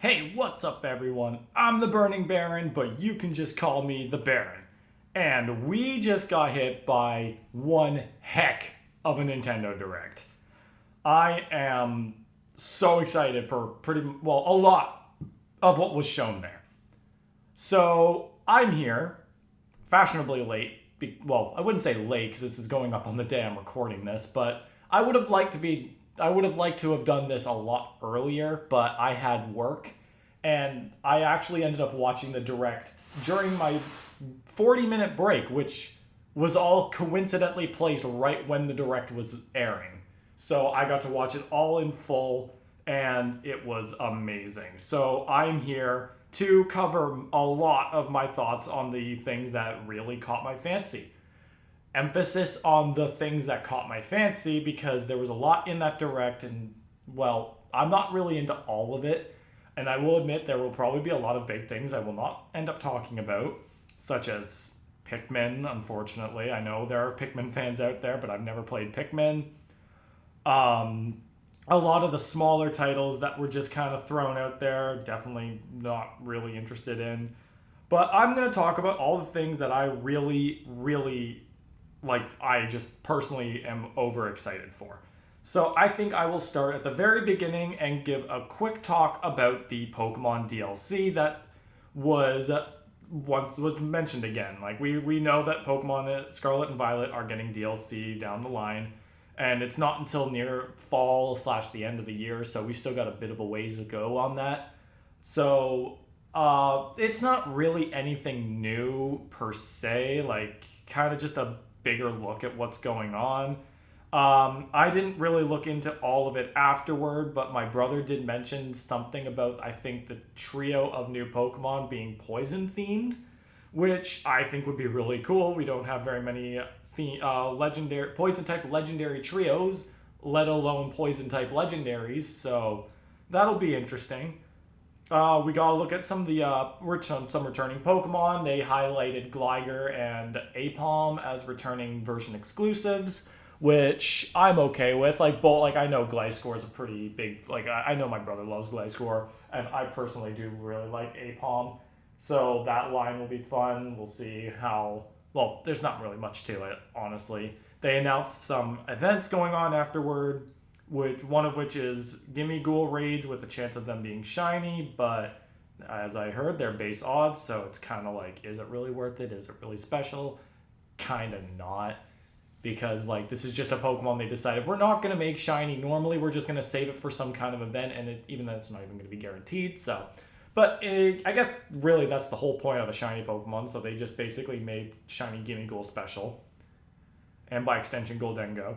Hey, what's up, everyone? I'm the Burning Baron, but you can just call me the Baron. And we just got hit by one heck of a Nintendo Direct. I am so excited for a lot of what was shown there. So I'm here, fashionably late. Well, I wouldn't say late because this is going up on the day I'm recording this, but I would have liked to be. I would have liked to have done this a lot earlier, but I had work, and I actually ended up watching the direct during my 40-minute break, which was all coincidentally placed right when the direct was airing. So I got to watch it all in full, and it was amazing. So I'm here to cover a lot of my thoughts on the things that really caught my fancy. Emphasis on the things that caught my fancy because there was a lot in that direct, and well, I'm not really into all of it. And I will admit there will probably be a lot of big things I will not end up talking about, such as Pikmin, unfortunately. I know there are Pikmin fans out there, but I've never played Pikmin. A lot of the smaller titles that were just kind of thrown out there, definitely not really interested in. But I'm going to talk about all the things that I really, I just personally am overexcited for. So I think I will start at the very beginning and give a quick talk about the Pokemon DLC that was once was mentioned again. Like we know that Pokemon Scarlet and Violet are getting DLC down the line, and it's not until near fall / the end of the year, so we still got a bit of a ways to go on that. So it's not really anything new per se, like kind of just a bigger look at what's going on. I didn't really look into all of it afterward, but my brother did mention something about, I think, the trio of new Pokemon being poison themed, which I think would be really cool. We don't have very many legendary poison type legendary trios, let alone poison type legendaries, so that'll be interesting. We gotta look at some of the some returning Pokemon. They highlighted Gligar and Apom as returning version exclusives, which I'm okay with. Like both, like I know Gliscor is a pretty big. Like I know my brother loves Gliscor, and I personally do really like Apom. So that line will be fun. We'll see how. Well, there's not really much to it, honestly. They announced some events going on afterward, one of which is Gimme Ghoul raids with a chance of them being shiny, but as I heard, they're base odds, so it's kind of like, is it really worth it? Is it really special? Kind of not, because like this is just a Pokemon they decided we're not going to make shiny normally, we're just going to save it for some kind of event, and even then it's not even going to be guaranteed, so... But I guess really that's the whole point of a shiny Pokemon, so they just basically made shiny Gimme Ghoul special, and by extension Goldengo.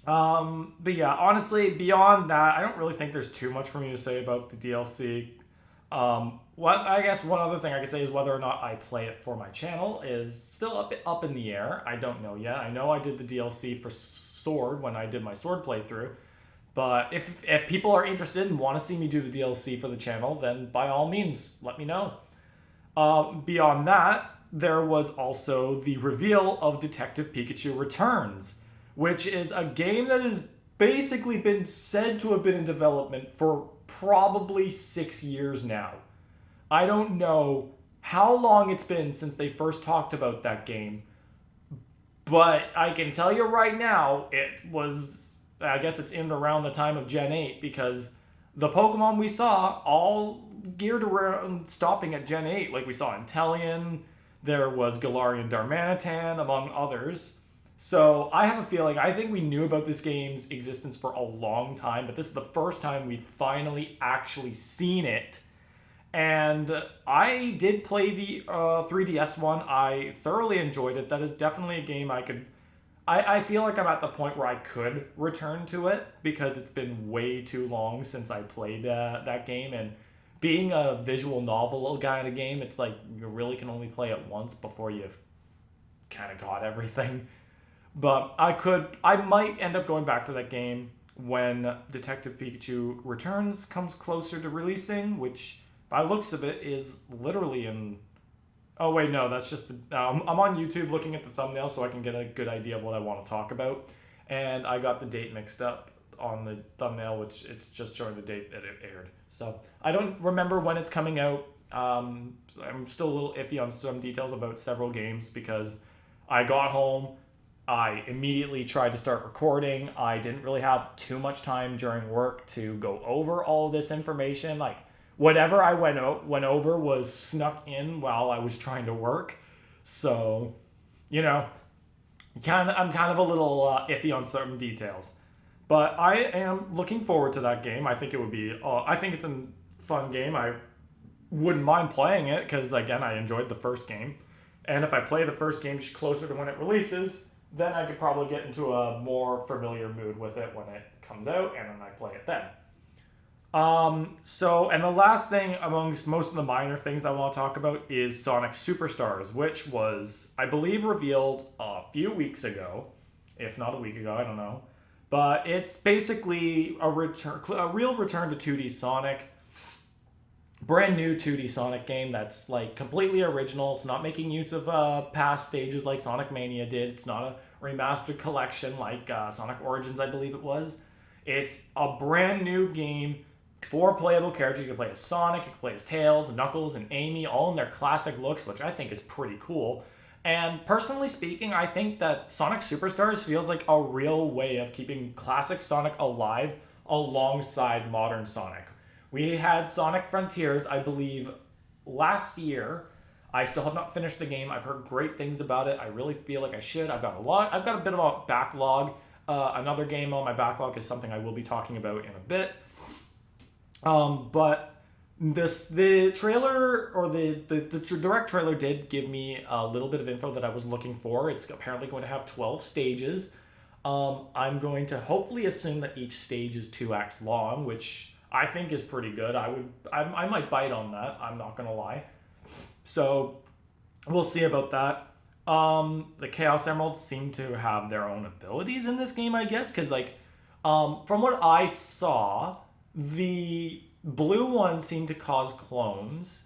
But yeah, honestly, beyond that, I don't really think there's too much for me to say about the DLC. What I guess one other thing I could say is whether or not I play it for my channel is still up in the air. I don't know yet. I know I did the DLC for Sword when I did my Sword playthrough, but if people are interested and want to see me do the DLC for the channel, then by all means, let me know. Beyond that, there was also the reveal of Detective Pikachu Returns, which is a game that has basically been said to have been in development for probably 6 years now. I don't know how long it's been since they first talked about that game, but I can tell you right now, I guess it's in around the time of Gen 8, because the Pokemon we saw all geared around stopping at Gen 8, like we saw Inteleon, there was Galarian Darmanitan, among others. So I have a feeling, I think we knew about this game's existence for a long time, but this is the first time we've finally actually seen it. And I did play the 3DS one. I thoroughly enjoyed it. That is definitely a game I feel like I'm at the point where I could return to it, because it's been way too long since I played that game, and being a visual novel kind of game, it's like you really can only play it once before you've kind of got everything. But I might end up going back to that game when Detective Pikachu Returns comes closer to releasing, which by looks of it is literally in... Oh wait, no, that's just I'm on YouTube looking at the thumbnail so I can get a good idea of what I want to talk about, and I got the date mixed up. on the thumbnail, which it's just showing the date that it aired. So I don't remember when it's coming out. I'm still a little iffy on some details about several games because I got home, I immediately tried to start recording. I didn't really have too much time during work to go over all of this information. Like whatever I went over was snuck in while I was trying to work. So, you know, I'm kind of a little iffy on certain details. But I am looking forward to that game. I think it would be. I think it's a fun game. I wouldn't mind playing it because again, I enjoyed the first game. And if I play the first game closer to when it releases, then I could probably get into a more familiar mood with it when it comes out, and then I play it then. And the last thing amongst most of the minor things I want to talk about is Sonic Superstars, which was, I believe, revealed a few weeks ago, if not a week ago, I don't know. But it's basically a real return to 2D Sonic. Brand new 2D Sonic game that's like completely original. It's not making use of past stages like Sonic Mania did. It's not a remastered collection like Sonic Origins, I believe it was. It's a brand new game, 4 playable characters. You can play as Sonic, you can play as Tails, Knuckles, and Amy, all in their classic looks, which I think is pretty cool. And personally speaking, I think that Sonic Superstars feels like a real way of keeping classic Sonic alive alongside modern Sonic. We had Sonic Frontiers, I believe, last year. I still have not finished the game. I've heard great things about it. I really feel like I should. I've got a bit of a backlog. Another game on my backlog is something I will be talking about in a bit. But the trailer or the direct trailer did give me a little bit of info that I was looking for. It's apparently going to have 12 stages. I'm going to hopefully assume that each stage is 2 acts long, which I think is pretty good. I might bite on that. I'm not gonna lie. So we'll see about that. The Chaos Emeralds seem to have their own abilities in this game, I guess, because like from what I saw, the blue ones seem to cause clones.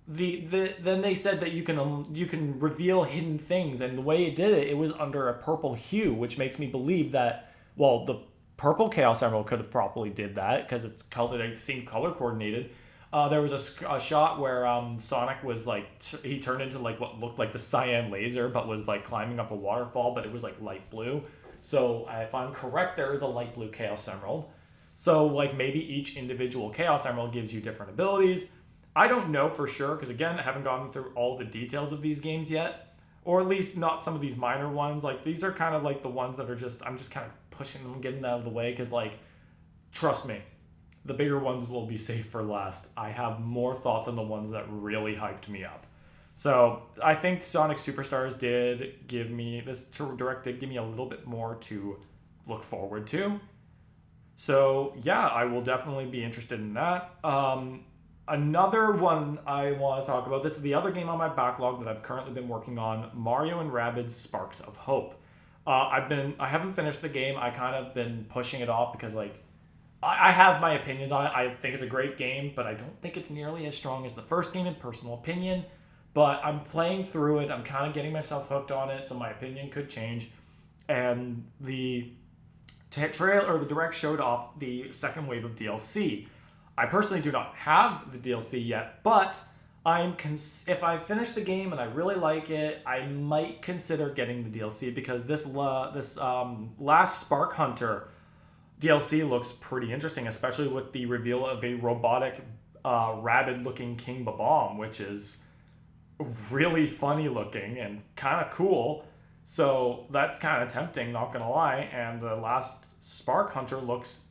Then they said that you can reveal hidden things, and the way it did it was under a purple hue, which makes me believe that the purple Chaos Emerald could have probably did that because it's color. They seem color coordinated. There was a shot where Sonic was like he turned into like what looked like the cyan laser, but was like climbing up a waterfall, but it was like light blue. So if I'm correct, there is a light blue Chaos Emerald. So like maybe each individual Chaos Emerald gives you different abilities. I don't know for sure because again, I haven't gone through all the details of these games yet, or at least not some of these minor ones. Like these are kind of like the ones that are I'm just kind of pushing them, getting out of the way, because like, trust me, the bigger ones will be safe for last. I have more thoughts on the ones that really hyped me up. So I think Sonic Superstars did give me a little bit more to look forward to. So yeah, I will definitely be interested in that. Another one I want to talk about, this is the other game on my backlog that I've currently been working on, Mario and Rabbids Sparks of Hope. I haven't finished the game. I kind of been pushing it off because like I have my opinions on it. I think it's a great game, but I don't think it's nearly as strong as the first game in personal opinion. But I'm playing through it. I'm kind of getting myself hooked on it, so my opinion could change. And the the direct showed off the second wave of DLC. I personally do not have the DLC yet, but if I finish the game and I really like it, I might consider getting the DLC because this last Spark Hunter DLC looks pretty interesting, especially with the reveal of a robotic, rabid-looking King Babam, which is really funny looking and kind of cool. So that's kind of tempting, not gonna lie. And the last Spark Hunter looks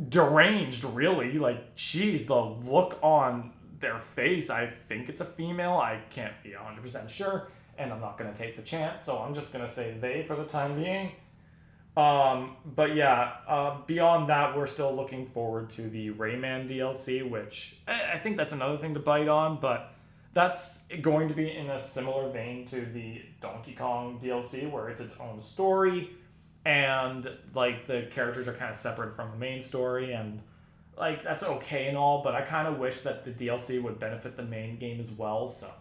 deranged, really. Like, geez, the look on their face, I think it's a female. I can't be 100% sure, and I'm not going to take the chance, so I'm just going to say they for the time being. But yeah, beyond that, we're still looking forward to the Rayman DLC, which I think that's another thing to bite on, but that's going to be in a similar vein to the Donkey Kong DLC, where it's its own story, and like the characters are kind of separate from the main story, and like that's okay and all, but I kind of wish that the DLC would benefit the main game as well, so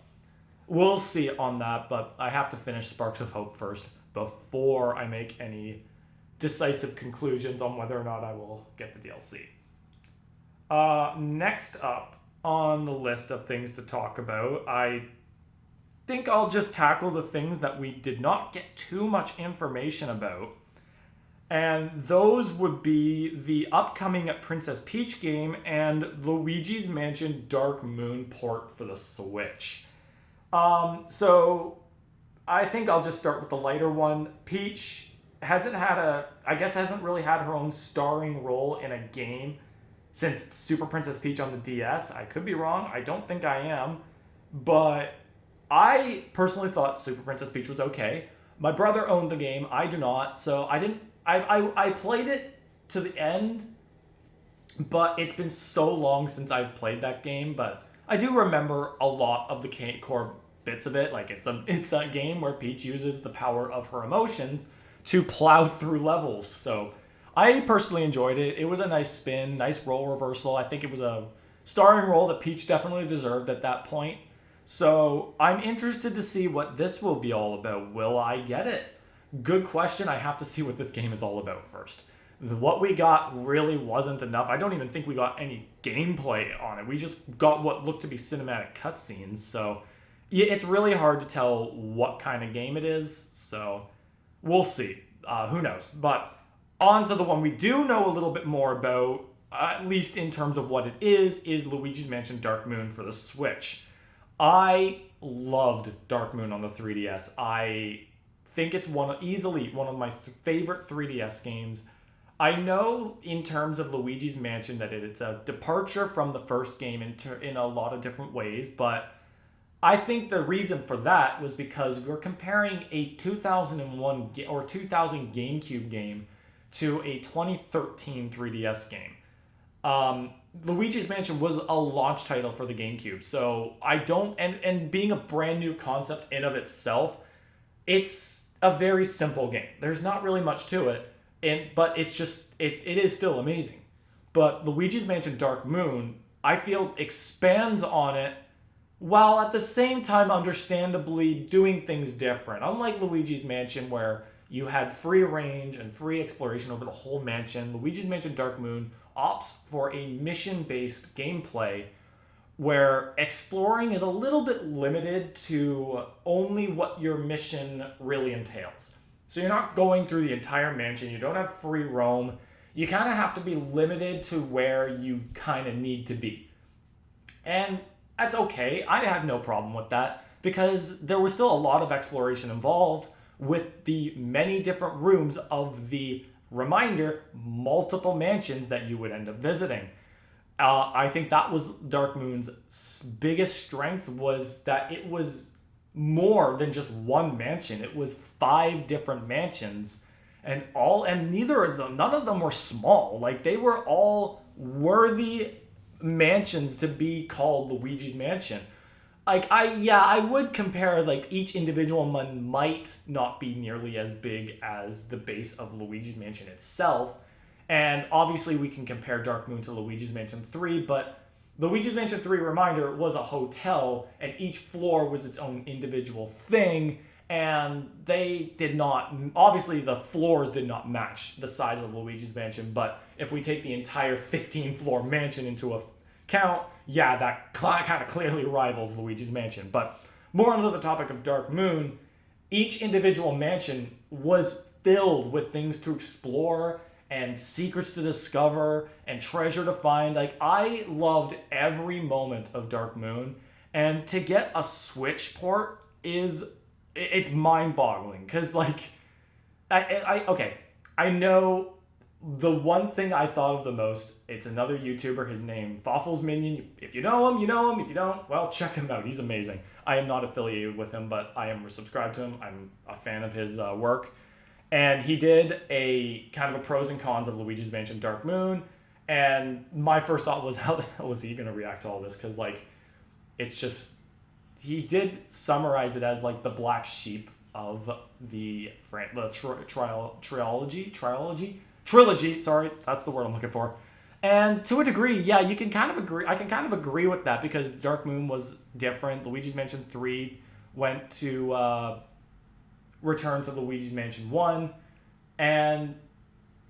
we'll see on that. But I have to finish Sparks of Hope first before I make any decisive conclusions on whether or not I will get the DLC. Next up on the list of things to talk about, I think I'll just tackle the things that we did not get too much information about. And those would be the upcoming Princess Peach game and Luigi's Mansion Dark Moon port for the Switch. So I think I'll just start with the lighter one. Peach hasn't really had her own starring role in a game since Super Princess Peach on the DS. I could be wrong. I don't think I am. But I personally thought Super Princess Peach was okay. My brother owned the game. I do not. So I played it to the end, but it's been so long since I've played that game. But I do remember a lot of the core bits of it. Like it's a game where Peach uses the power of her emotions to plow through levels. So I personally enjoyed it. It was a nice spin, nice role reversal. I think it was a starring role that Peach definitely deserved at that point. So I'm interested to see what this will be all about. Will I get it? Good question. I have to see what this game is all about first. What we got really wasn't enough. I don't even think we got any gameplay on it. We just got what looked to be cinematic cutscenes. So yeah, it's really hard to tell what kind of game it is. So we'll see. Who knows? But on to the one we do know a little bit more about, at least in terms of what it is Luigi's Mansion Dark Moon for the Switch. I loved Dark Moon on the 3DS. I think it's easily one of my favorite 3DS games. I know in terms of Luigi's Mansion that it's a departure from the first game in a lot of different ways, but I think the reason for that was because we're comparing a 2001 or 2000 GameCube game to a 2013 3DS game. Luigi's Mansion was a launch title for the GameCube, so I don't, and being a brand new concept in of itself, it's a very simple game. There's not really much to it, but it's just, it is still amazing. But Luigi's Mansion Dark Moon, I feel, expands on it, while at the same time understandably doing things different. Unlike Luigi's Mansion, where you had free range and free exploration over the whole mansion, Luigi's Mansion Dark Moon opts for a mission-based gameplay where exploring is a little bit limited to only what your mission really entails. So you're not going through the entire mansion, you don't have free roam, you kind of have to be limited to where you kind of need to be. And that's okay, I had no problem with that, because there was still a lot of exploration involved with the many different rooms of the, reminder, multiple mansions that you would end up visiting. I think that was Dark Moon's biggest strength, was that it was more than just one mansion. It was 5 different mansions, and none of them were small. Like, they were all worthy mansions to be called Luigi's Mansion. Like, I would compare, like, each individual one might not be nearly as big as the base of Luigi's Mansion itself. And obviously we can compare Dark Moon to Luigi's Mansion 3, but Luigi's Mansion 3, reminder, was a hotel, and each floor was its own individual thing, and they did not, obviously the floors did not match the size of Luigi's Mansion, but if we take the entire 15-floor mansion into account, yeah, that kind of clearly rivals Luigi's Mansion. But more onto the topic of Dark Moon, each individual mansion was filled with things to explore and secrets to discover and treasure to find. Like, I loved every moment of Dark Moon, and to get a Switch port it's mind-boggling, because, like, I know the one thing I thought of the most, it's another YouTuber, his name, Fawful's Minion. If you know him, you know him. If you don't, well, check him out. He's amazing. I am not affiliated with him, but I am subscribed to him. I'm a fan of his work. And he did a kind of a pros and cons of Luigi's Mansion Dark Moon. And my first thought was, how the hell was he going to react to all this? Because, like, it's just, he did summarize it as, like, the black sheep of the trilogy, sorry, that's the word I'm looking for. And to a degree, yeah, you can kind of agree. I can kind of agree with that, because Dark Moon was different. Luigi's Mansion 3 went to return to Luigi's Mansion 1, and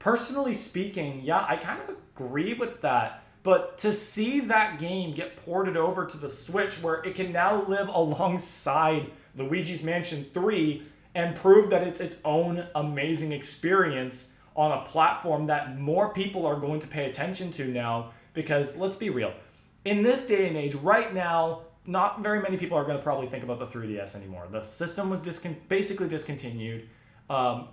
personally speaking, yeah, I kind of agree with that. But to see that game get ported over to the Switch, where it can now live alongside Luigi's Mansion 3 and prove that it's its own amazing experience on a platform that more people are going to pay attention to now, because let's be real, in this day and age, right now, not very many people are going to probably think about the 3DS anymore. The system was basically discontinued.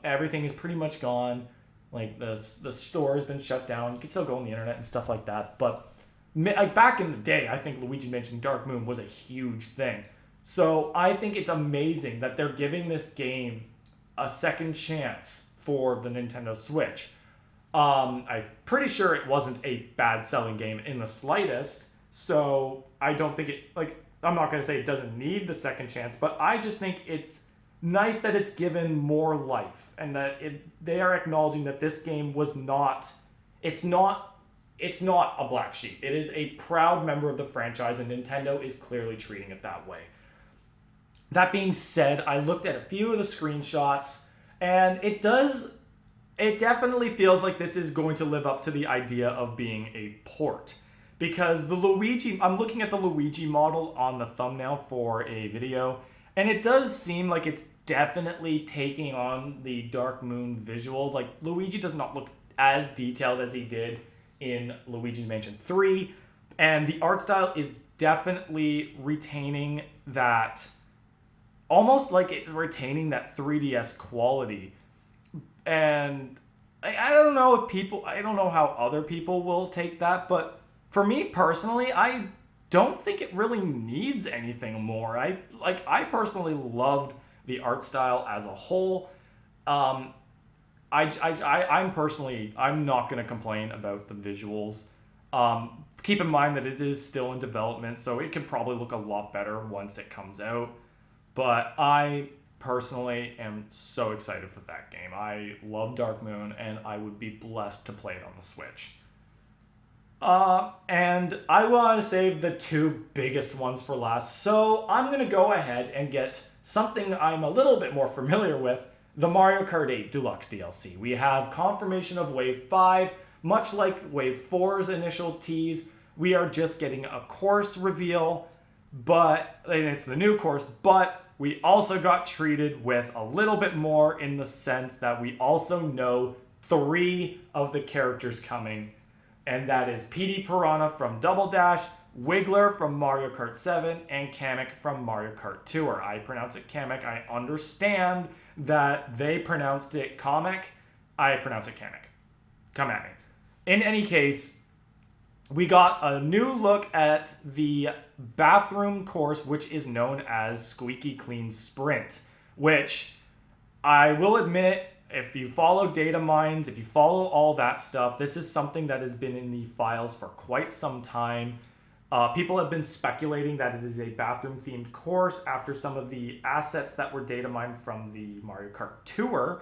Everything is pretty much gone. Like the store has been shut down. You can still go on the internet and stuff like that. But like back in the day, I think Luigi Mansion Dark Moon was a huge thing. So I think it's amazing that they're giving this game a second chance for the Nintendo Switch. I'm pretty sure it wasn't a bad selling game in the slightest. So I don't think it, like, I'm not going to say it doesn't need the second chance, but I just think it's nice that it's given more life, and that they are acknowledging that this game was not, it's not a black sheep. It is a proud member of the franchise, and Nintendo is clearly treating it that way. That being said, I looked at a few of the screenshots, and it definitely feels like this is going to live up to the idea of being a port. Because I'm looking at the Luigi model on the thumbnail for a video, and it does seem like it's definitely taking on the Dark Moon visuals. Like, Luigi does not look as detailed as he did in Luigi's Mansion 3, and the art style is definitely retaining that, almost like it's retaining that 3DS quality. And I don't know I don't know how other people will take that, but for me personally, I don't think it really needs anything more. I personally loved the art style as a whole. I'm not going to complain about the visuals. Keep in mind that it is still in development, so it could probably look a lot better once it comes out. But I personally am so excited for that game. I love Dark Moon, and I would be blessed to play it on the Switch. And I want to save the two biggest ones for last, so I'm going to go ahead and get something I'm a little bit more familiar with, the Mario Kart 8 Deluxe DLC. We have confirmation of Wave 5, much like Wave 4's initial tease. We are just getting a course reveal, and it's the new course, but we also got treated with a little bit more in the sense that we also know 3 of the characters coming. And that is PD Piranha from Double Dash, Wiggler from Mario Kart 7, and Kamek from Mario Kart Tour. I pronounce it Kamek. I understand that they pronounced it Kamek. I pronounce it Kamek. Come at me. In any case, we got a new look at the bathroom course, which is known as Squeaky Clean Sprint, which I will admit, if you follow data mines, if you follow all that stuff, this is something that has been in the files for quite some time. People have been speculating that it is a bathroom-themed course after some of the assets that were data mined from the Mario Kart Tour.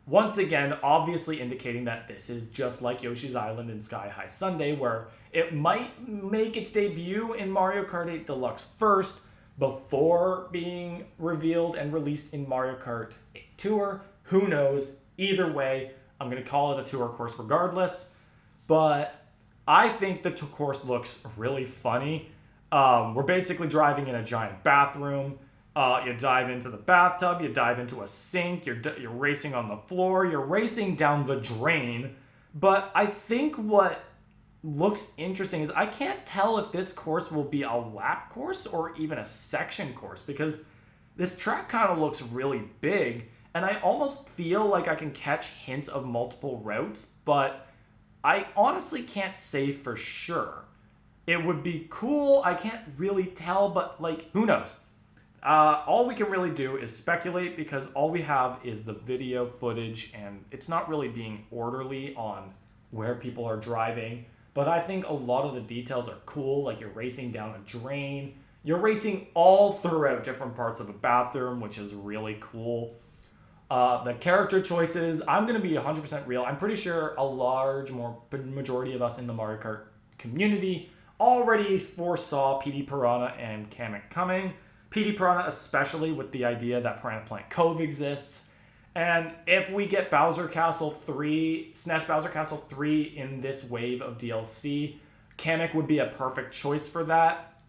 Once again, obviously indicating that this is just like Yoshi's Island and Sky High Sundae, where it might make its debut in Mario Kart 8 Deluxe first, before being revealed and released in Mario Kart 8 Tour. Who knows? Either way, I'm going to call it a tour course regardless. But I think the course looks really funny. We're basically driving in a giant bathroom. You dive into the bathtub. You dive into a sink. You're racing on the floor. You're racing down the drain. But I think what looks interesting is I can't tell if this course will be a lap course or even a section course, because this track kind of looks really big. And I almost feel like I can catch hints of multiple routes, but I honestly can't say for sure. It would be cool. I can't really tell, but like, who knows? All we can really do is speculate, because all we have is the video footage, and it's not really being orderly on where people are driving. But I think a lot of the details are cool, like you're racing down a drain. You're racing all throughout different parts of a bathroom, which is really cool. The character choices, I'm going to be 100% real. I'm pretty sure a large majority of us in the Mario Kart community already foresaw PD Piranha and Kamek coming. PD Piranha especially, with the idea that Piranha Plant Cove exists. And if we get Bowser Castle 3, SNES Bowser Castle 3 in this wave of DLC, Kamek would be a perfect choice for that.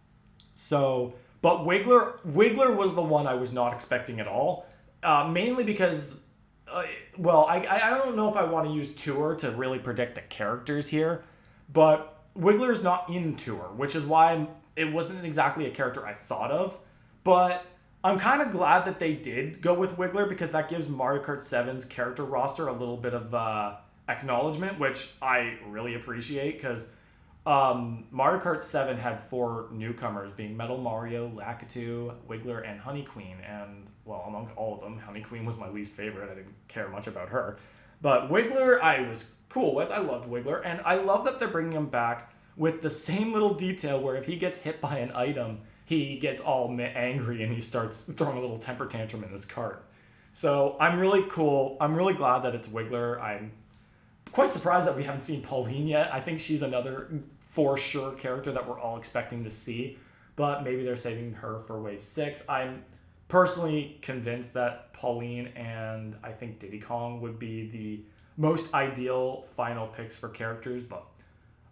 So, but Wiggler was the one I was not expecting at all. Mainly because, I don't know if I want to use Tour to really predict the characters here, but Wiggler's not in Tour, which is why it wasn't exactly a character I thought of. But I'm kind of glad that they did go with Wiggler because that gives Mario Kart 7's character roster a little bit of acknowledgement, which I really appreciate because Mario Kart 7 had 4 newcomers, being Metal Mario, Lakitu, Wiggler, and Honey Queen. And, well, among all of them, Honey Queen was my least favorite. I didn't care much about her. But Wiggler, I was cool with. I loved Wiggler. And I love that they're bringing him back with the same little detail where if he gets hit by an item, he gets all angry and he starts throwing a little temper tantrum in his cart. So I'm really cool. I'm really glad that it's Wiggler. I'm quite surprised that we haven't seen Pauline yet. I think she's another for sure character that we're all expecting to see, but maybe they're saving her for Wave 6. I'm personally convinced that Pauline and I think Diddy Kong would be the most ideal final picks for characters, but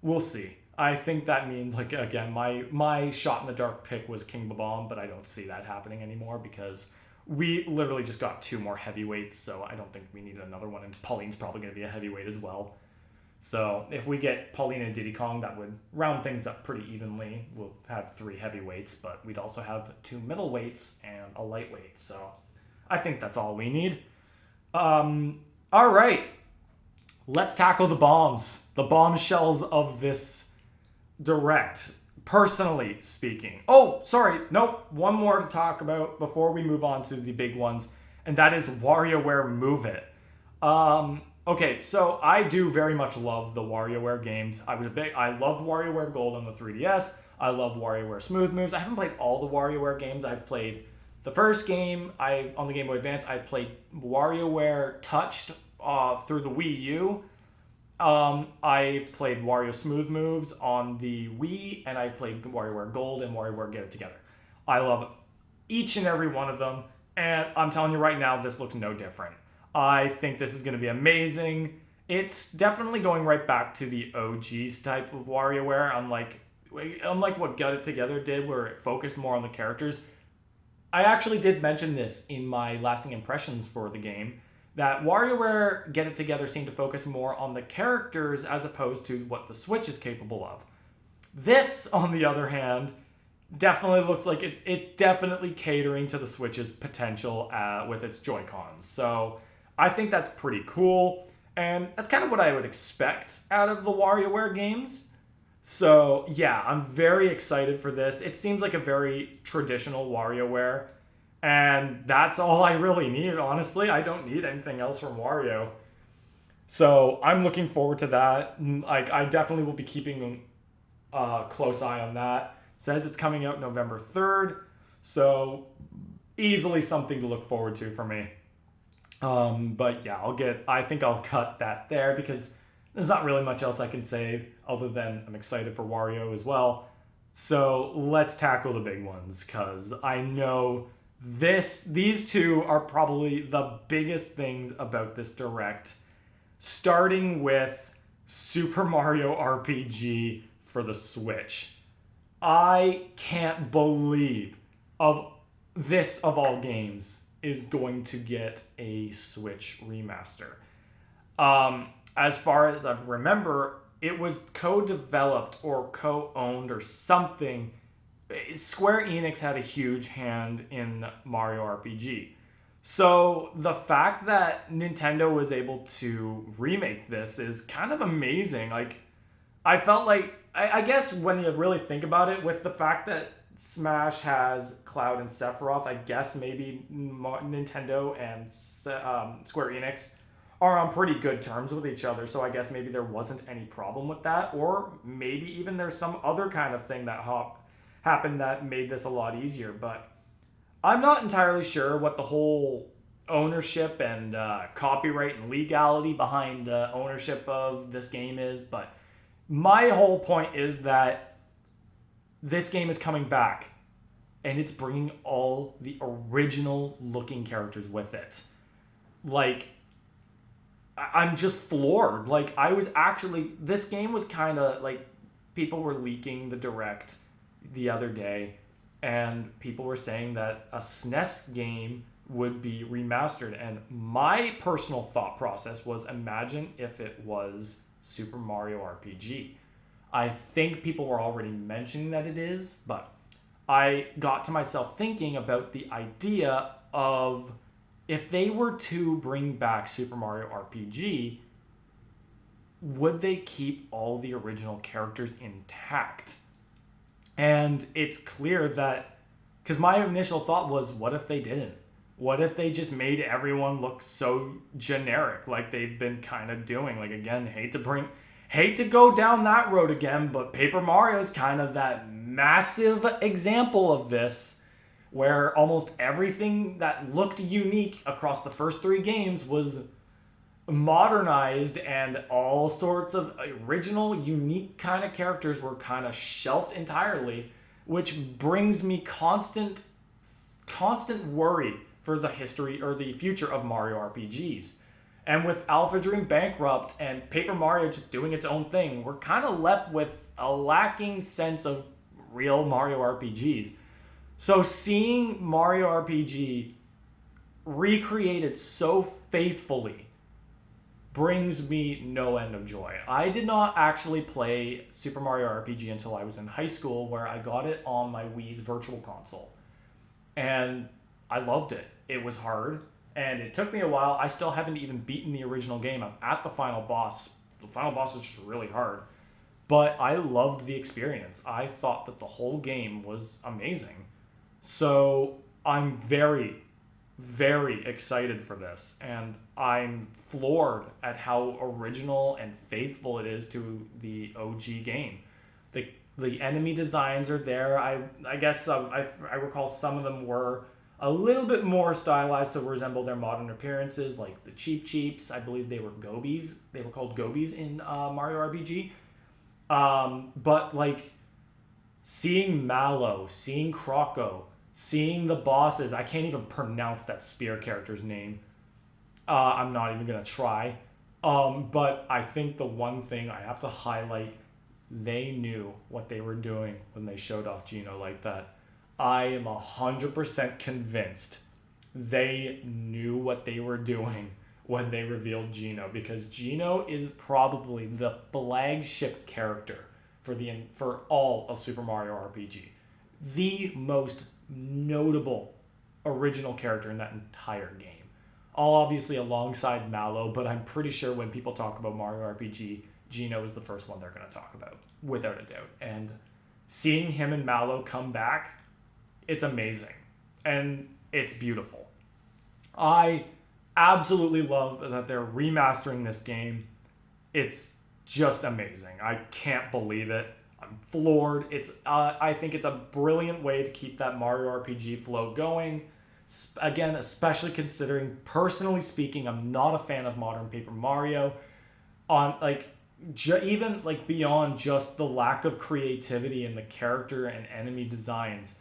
we'll see. I think that means, like, again, my shot in the dark pick was King Bob-omb, but I don't see that happening anymore because we literally just got 2 more heavyweights, so I don't think we need another one, and Pauline's probably going to be a heavyweight as well. So if we get Pauline and Diddy Kong, that would round things up pretty evenly. We'll have 3 heavyweights, but we'd also have 2 middleweights and a lightweight, so I think that's all we need. All right, let's tackle the bombshells of this Direct, personally speaking. Oh, sorry, nope, one more to talk about before we move on to the big ones, and that is WarioWare Move It. Okay, so I do very much love the WarioWare games. I loved WarioWare Gold on the 3DS. I love WarioWare Smooth Moves. I haven't played all the WarioWare games. I've played the first game on the Game Boy Advance. I played WarioWare Touched through the Wii U. I played Wario Smooth Moves on the Wii, and I played WarioWare Gold and WarioWare Get It Together. I love each and every one of them, and I'm telling you right now, this looks no different. I think this is going to be amazing. It's definitely going right back to the OG's type of WarioWare, unlike what Get It Together did, where it focused more on the characters. I actually did mention this in my lasting impressions for the game, that WarioWare Get It Together seemed to focus more on the characters as opposed to what the Switch is capable of. This, on the other hand, definitely looks like it's definitely catering to the Switch's potential with its Joy-Cons. So I think that's pretty cool, and that's kind of what I would expect out of the WarioWare games. So yeah, I'm very excited for this. It seems like a very traditional WarioWare, and that's all I really need, honestly. I don't need anything else from Wario. So I'm looking forward to that. I definitely will be keeping a close eye on that. It says it's coming out November 3rd, so easily something to look forward to for me. But yeah, I think I'll cut that there because there's not really much else I can say other than I'm excited for Wario as well. So let's tackle the big ones, because I know these two are probably the biggest things about this Direct, starting with Super Mario RPG for the Switch. I can't believe of all games is going to get a Switch remaster. As far as I remember, it was co-developed or co-owned or something. Square Enix had a huge hand in Mario RPG. So the fact that Nintendo was able to remake this is kind of amazing. Like, I felt like, I guess when you really think about it, with the fact that Smash has Cloud and Sephiroth, I guess maybe Nintendo and Square Enix are on pretty good terms with each other, so I guess maybe there wasn't any problem with that, or maybe even there's some other kind of thing that happened that made this a lot easier, but I'm not entirely sure what the whole ownership and copyright and legality behind the ownership of this game is, but my whole point is that this game is coming back, and it's bringing all the original looking characters with it. like, I'm just floored. Like, I was actually, this game was kind of like, people were leaking the direct the other day, and people were saying that a SNES game would be remastered. And my personal thought process was, imagine if it was Super Mario RPG. I think people were already mentioning that it is, but I got to myself thinking about the idea of, if they were to bring back Super Mario RPG, would they keep all the original characters intact? And it's clear that, because my initial thought was, what if they didn't? What if they just made everyone look so generic, like they've been kind of doing? Like, again, hate to go down that road again, but Paper Mario is kind of that massive example of this, where almost everything that looked unique across the first 3 games was modernized, and all sorts of original, unique kind of characters were kind of shelved entirely, which brings me constant worry for the history or the future of Mario RPGs. And with Alpha Dream bankrupt and Paper Mario just doing its own thing, we're kind of left with a lacking sense of real Mario RPGs. So seeing Mario RPG recreated so faithfully brings me no end of joy. I did not actually play Super Mario RPG until I was in high school, where I got it on my Wii's Virtual Console. And I loved it. It was hard, and it took me a while. I still haven't even beaten the original game. I'm at the final boss. The final boss is just really hard. But I loved the experience. I thought that the whole game was amazing. So I'm very, very excited for this, and I'm floored at how original and faithful it is to the OG game. The enemy designs are there. I guess I recall some of them were a little bit more stylized to resemble their modern appearances, like the Cheep Cheeps. I believe they were gobies. They were called gobies in Mario RPG. But like, seeing Mallow, seeing Croco, seeing the bosses. I can't even pronounce that spear character's name. I'm not even going to try. But I think the one thing I have to highlight, they knew what they were doing when they showed off Geno like that. I am 100% convinced they knew what they were doing when they revealed Geno, because Geno is probably the flagship character for all of Super Mario RPG. The most notable original character in that entire game. All obviously alongside Mallow, but I'm pretty sure when people talk about Mario RPG, Geno is the first one they're going to talk about, without a doubt. And seeing him and Mallow come back, it's amazing. And it's beautiful. I absolutely love that they're remastering this game. It's just amazing. I can't believe it. I'm floored. I think it's a brilliant way to keep that Mario RPG flow going. Again, especially considering, personally speaking, I'm not a fan of modern Paper Mario. On even beyond just the lack of creativity in the character and enemy designs,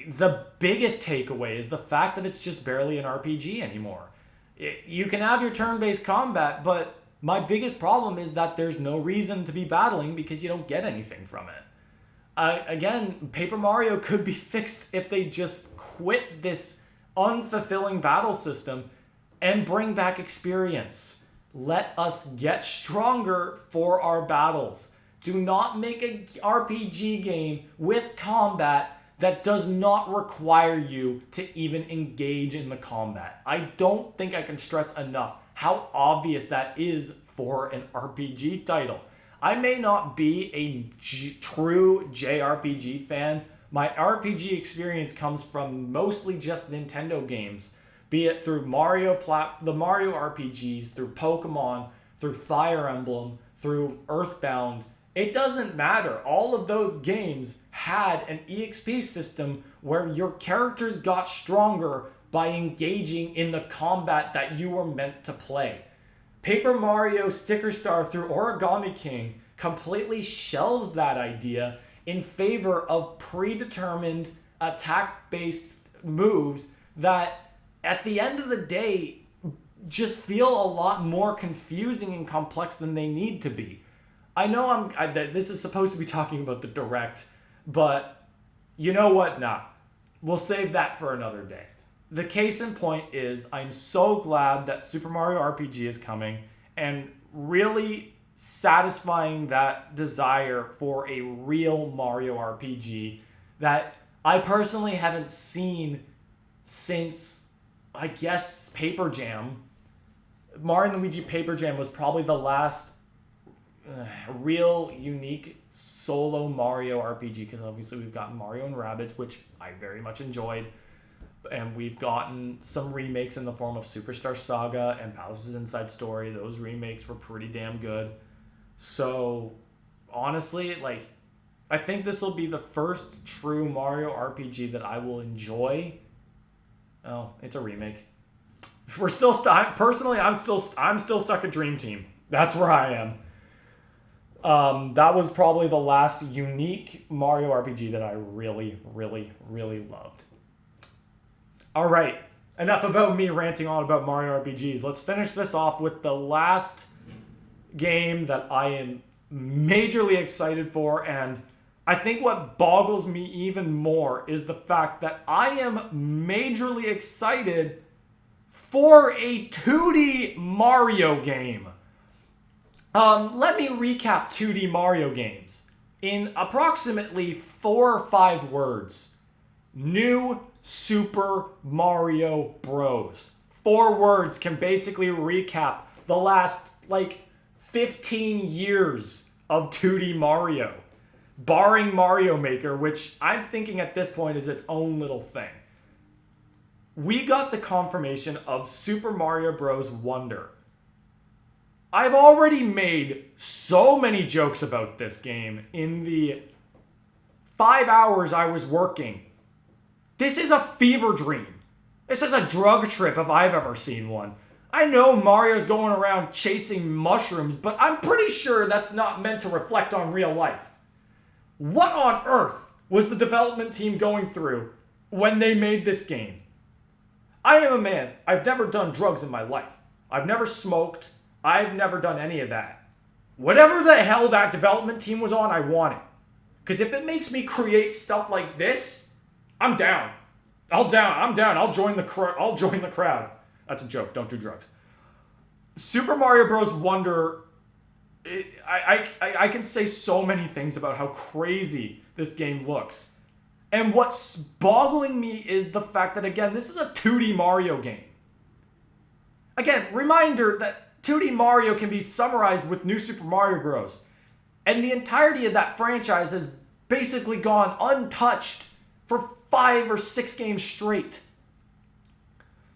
the biggest takeaway is the fact that it's just barely an RPG anymore. You can have your turn-based combat, but my biggest problem is that there's no reason to be battling because you don't get anything from it. Again, Paper Mario could be fixed if they just quit this unfulfilling battle system and bring back experience. Let us get stronger for our battles. Do not make an RPG game with combat that does not require you to even engage in the combat. I don't think I can stress enough how obvious that is for an RPG title. I may not be a true JRPG fan. My RPG experience comes from mostly just Nintendo games, be it through the Mario RPGs, through Pokemon, through Fire Emblem, through Earthbound. It doesn't matter. All of those games had an EXP system where your characters got stronger by engaging in the combat that you were meant to play. Paper Mario Sticker Star through Origami King completely shelves that idea in favor of predetermined attack-based moves that, at the end of the day, just feel a lot more confusing and complex than they need to be. I know this is supposed to be talking about the direct, but you know what? Nah. We'll save that for another day. The case in point is I'm so glad that Super Mario RPG is coming and really satisfying that desire for a real Mario RPG that I personally haven't seen since, I guess, Paper Jam. Mario & Luigi Paper Jam was probably the last real unique solo Mario RPG, because obviously we've gotten Mario and Rabbids, which I very much enjoyed, and we've gotten some remakes in the form of Superstar Saga and Bowser's Inside Story. Those remakes were pretty damn good. So honestly, like, I think this will be the first true Mario RPG that I will enjoy. Oh, it's a remake. We're still personally, I'm still stuck at Dream Team. That's where I am. That was probably the last unique Mario RPG that I really, really, really loved. All right, enough about me ranting on about Mario RPGs. Let's finish this off with the last game that I am majorly excited for, and I think what boggles me even more is the fact that I am majorly excited for a 2D Mario game. Let me recap 2D Mario games in approximately 4 or 5 words. New Super Mario Bros. 4 words can basically recap the last, 15 years of 2D Mario. Barring Mario Maker, which I'm thinking at this point is its own little thing. We got the confirmation of Super Mario Bros. Wonder. I've already made so many jokes about this game in the 5 hours I was working. This is a fever dream. This is a drug trip if I've ever seen one. I know Mario's going around chasing mushrooms, but I'm pretty sure that's not meant to reflect on real life. What on earth was the development team going through when they made this game? I am a man. I've never done drugs in my life. I've never smoked. I've never done any of that. Whatever the hell that development team was on, I want it. Because if it makes me create stuff like this, I'm down. I'm down. I'll join the crowd. That's a joke. Don't do drugs. Super Mario Bros. Wonder. I can say so many things about how crazy this game looks. And what's boggling me is the fact that, again, this is a 2D Mario game. Again, reminder that 2D Mario can be summarized with New Super Mario Bros. And the entirety of that franchise has basically gone untouched for 5 or 6 games straight.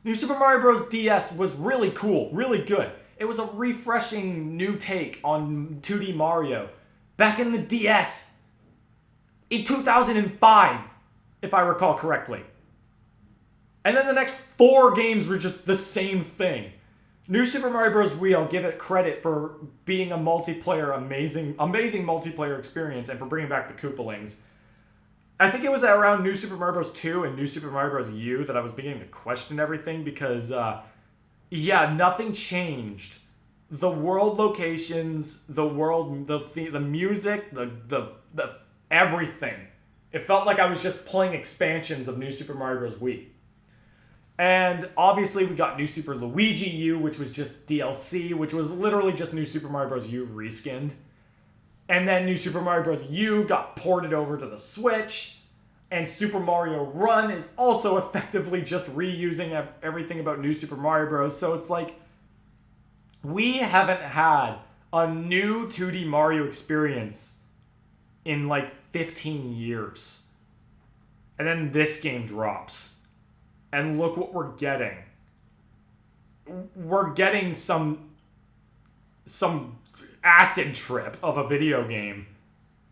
New Super Mario Bros. DS was really cool, really good. It was a refreshing new take on 2D Mario. Back in the DS. In 2005, if I recall correctly. And then the next 4 games were just the same thing. New Super Mario Bros. Wii, I'll give it credit for being a multiplayer, amazing multiplayer experience, and for bringing back the Koopalings. I think it was around New Super Mario Bros. 2 and New Super Mario Bros. U that I was beginning to question everything because, nothing changed. The world locations, the music, the everything. It felt like I was just playing expansions of New Super Mario Bros. Wii. And obviously we got New Super Luigi U, which was just DLC, which was literally just New Super Mario Bros. U reskinned. And then New Super Mario Bros. U got ported over to the Switch. And Super Mario Run is also effectively just reusing everything about New Super Mario Bros. So it's like, we haven't had a new 2D Mario experience in 15 years. And then this game drops. And look what we're getting. We're getting some acid trip of a video game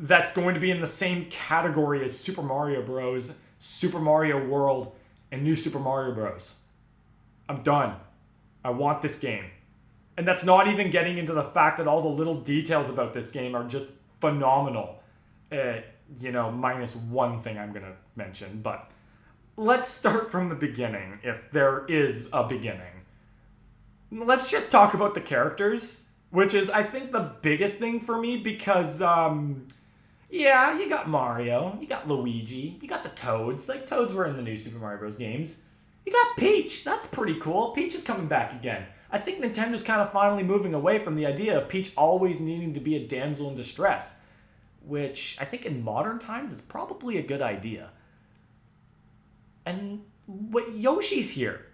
that's going to be in the same category as Super Mario Bros., Super Mario World, and New Super Mario Bros. I'm done. I want this game. And that's not even getting into the fact that all the little details about this game are just phenomenal. Minus one thing I'm going to mention, but let's start from the beginning, if there is a beginning. let's just talk about the characters, which is, I think, the biggest thing for me because, yeah, you got Mario, you got Luigi, you got the Toads. Like, Toads were in the new Super Mario Bros. Games. You got Peach. That's pretty cool. Peach is coming back again. I think Nintendo's kind of finally moving away from the idea of Peach always needing to be a damsel in distress, which I think in modern times is probably a good idea. And Yoshi's here.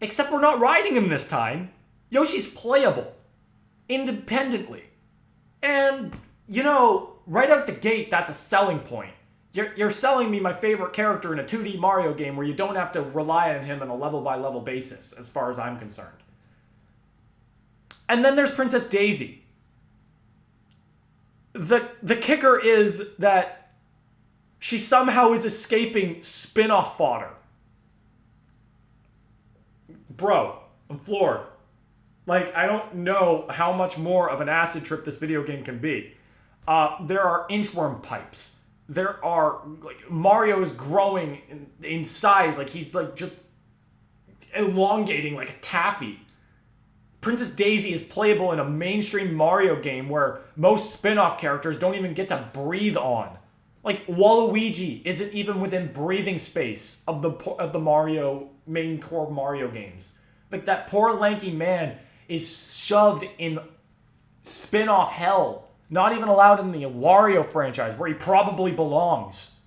Except we're not riding him this time. Yoshi's playable. Independently. And, right out the gate, that's a selling point. You're selling me my favorite character in a 2D Mario game where you don't have to rely on him on a level-by-level basis, as far as I'm concerned. And then there's Princess Daisy. The kicker is that she somehow is escaping spin-off fodder. Bro, I'm floored. Like, I don't know how much more of an acid trip this video game can be. There are inchworm pipes. There are, Mario is growing in size. Like, he's, just elongating like a taffy. Princess Daisy is playable in a mainstream Mario game where most spin-off characters don't even get to breathe on. Like, Waluigi isn't even within breathing space of the Mario main core Mario games. Like, that poor lanky man is shoved in spin-off hell. Not even allowed in the Wario franchise, where he probably belongs.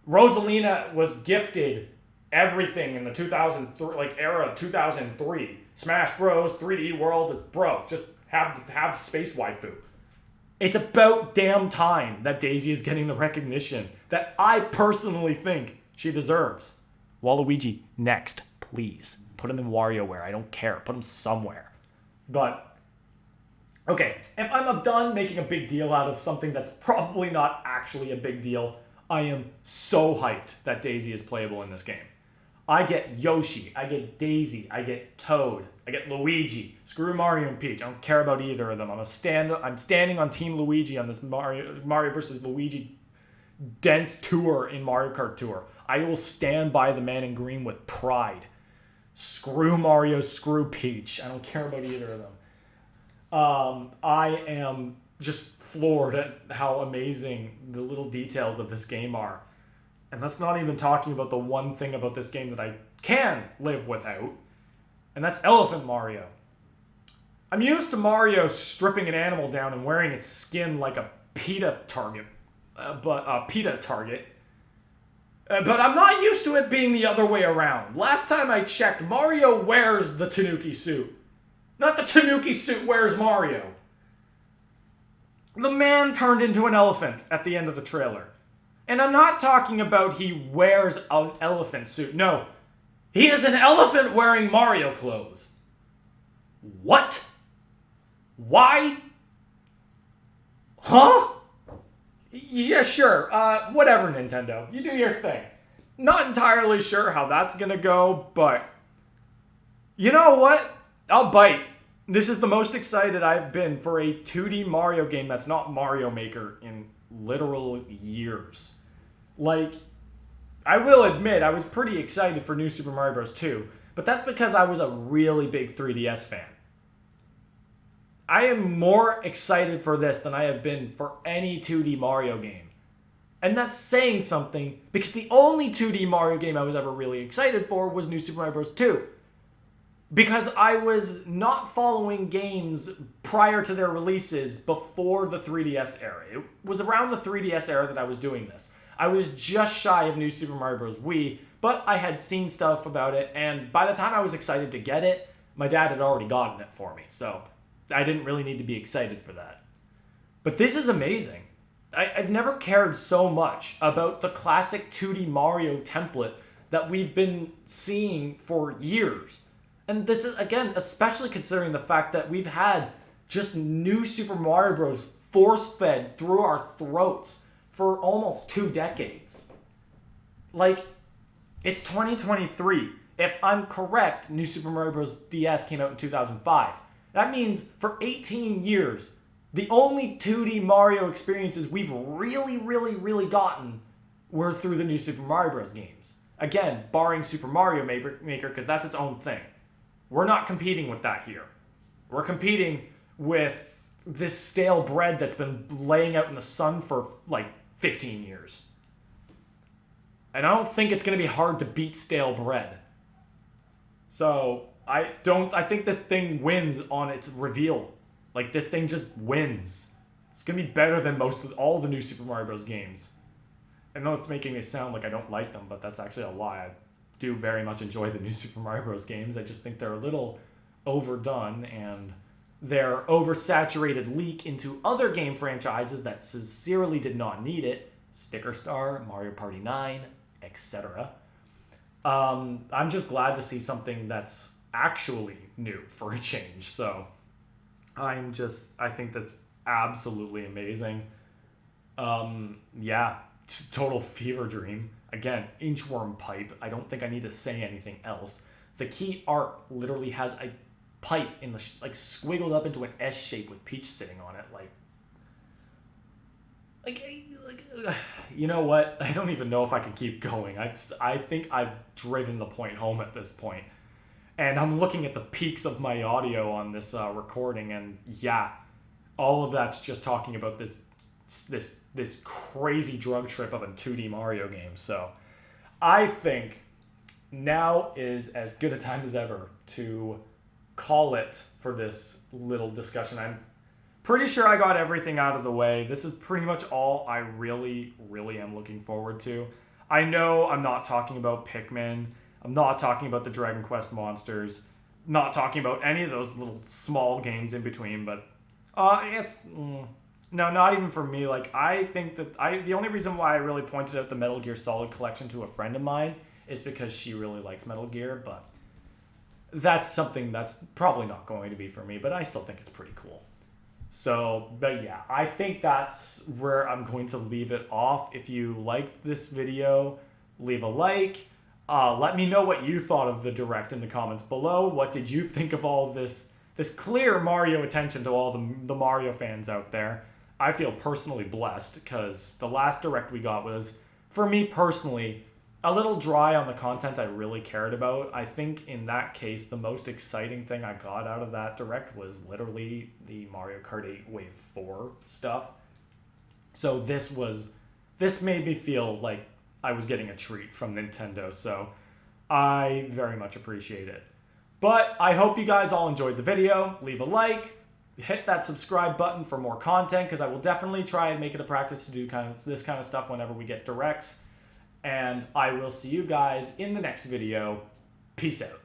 Rosalina was gifted everything in the 2003 era of 2003. Smash Bros, 3D World, bro, just have space waifu. It's about damn time that Daisy is getting the recognition that I personally think she deserves. Waluigi, next, please. Put him in WarioWare. I don't care. Put him somewhere. But, okay, if I'm done making a big deal out of something that's probably not actually a big deal, I am so hyped that Daisy is playable in this game. I get Yoshi, I get Daisy, I get Toad, I get Luigi. Screw Mario and Peach. I don't care about either of them. I'm standing on Team Luigi on this Mario vs. Luigi dense tour in Mario Kart Tour. I will stand by the man in green with pride. Screw Mario, screw Peach. I don't care about either of them. I am just floored at how amazing the little details of this game are. And that's not even talking about the one thing about this game that I can live without, and that's Elephant Mario. I'm used to Mario stripping an animal down and wearing its skin like a PETA target. But I'm not used to it being the other way around. Last time I checked, Mario wears the Tanuki suit. Not the Tanuki suit wears Mario. The man turned into an elephant at the end of the trailer. And I'm not talking about he wears an elephant suit. No, he is an elephant wearing Mario clothes. What? Why? Huh? Yeah, sure. Whatever, Nintendo. You do your thing. Not entirely sure how that's gonna go, but you know what? I'll bite. This is the most excited I've been for a 2D Mario game that's not Mario Maker in literal years. Like, I will admit, I was pretty excited for New Super Mario Bros. 2, but that's because I was a really big 3DS fan. I am more excited for this than I have been for any 2D Mario game. And that's saying something, because the only 2D Mario game I was ever really excited for was New Super Mario Bros. 2. Because I was not following games prior to their releases before the 3DS era. It was around the 3DS era that I was doing this. I was just shy of New Super Mario Bros. Wii, but I had seen stuff about it, and by the time I was excited to get it, my dad had already gotten it for me, so I didn't really need to be excited for that. But this is amazing. I've never cared so much about the classic 2D Mario template that we've been seeing for years. And this is, again, especially considering the fact that we've had just New Super Mario Bros. Force-fed through our throats for almost 2 decades. Like, it's 2023. If I'm correct, New Super Mario Bros. DS came out in 2005. That means for 18 years, the only 2D Mario experiences we've really gotten were through the New Super Mario Bros. Games. Again, barring Super Mario Maker, because that's its own thing. We're not competing with that here. We're competing with this stale bread that's been laying out in the sun for like 15 years. And I don't think it's going to be hard to beat stale bread. So I think this thing wins on its reveal. Like, this thing just wins. It's going to be better than all the new Super Mario Bros. Games. I know it's making it sound like I don't like them, but that's actually a lie. I do very much enjoy the new Super Mario Bros. Games. I just think they're a little overdone, and their oversaturated leak into other game franchises that sincerely did not need it, Sticker Star, Mario Party 9, etc. I'm just glad to see something that's actually new for a change. So I think that's absolutely amazing. Yeah, total fever dream. Again, inchworm pipe. I don't think I need to say anything else. The key art literally has a pipe in the squiggled up into an S shape with Peach sitting on it. You know what? I don't even know if I can keep going. I think I've driven the point home at this point. And I'm looking at the peaks of my audio on this recording, and yeah, all of that's just talking about this crazy drug trip of a 2D Mario game. So I think now is as good a time as ever to call it for this little discussion. I'm pretty sure I got everything out of the way. This is pretty much all I really, really am looking forward to. I know I'm not talking about Pikmin. I'm not talking about the Dragon Quest monsters. Not talking about any of those little small games in between, but no, not even for me. Like, I think that the only reason why I really pointed out the Metal Gear Solid collection to a friend of mine is because she really likes Metal Gear, but that's something that's probably not going to be for me, but I still think it's pretty cool. So, but yeah, I think that's where I'm going to leave it off. If you liked this video, leave a like. Let me know what you thought of the Direct in the comments below. What did you think of all of this clear Mario attention to all the Mario fans out there? I feel personally blessed because the last Direct we got was, for me personally, a little dry on the content I really cared about. I think in that case, the most exciting thing I got out of that Direct was literally the Mario Kart 8 Wave 4 stuff. So this made me feel like I was getting a treat from Nintendo, so I very much appreciate it. But I hope you guys all enjoyed the video. Leave a like, hit that subscribe button for more content, because I will definitely try and make it a practice to do this kind of stuff whenever we get directs. And I will see you guys in the next video. Peace out.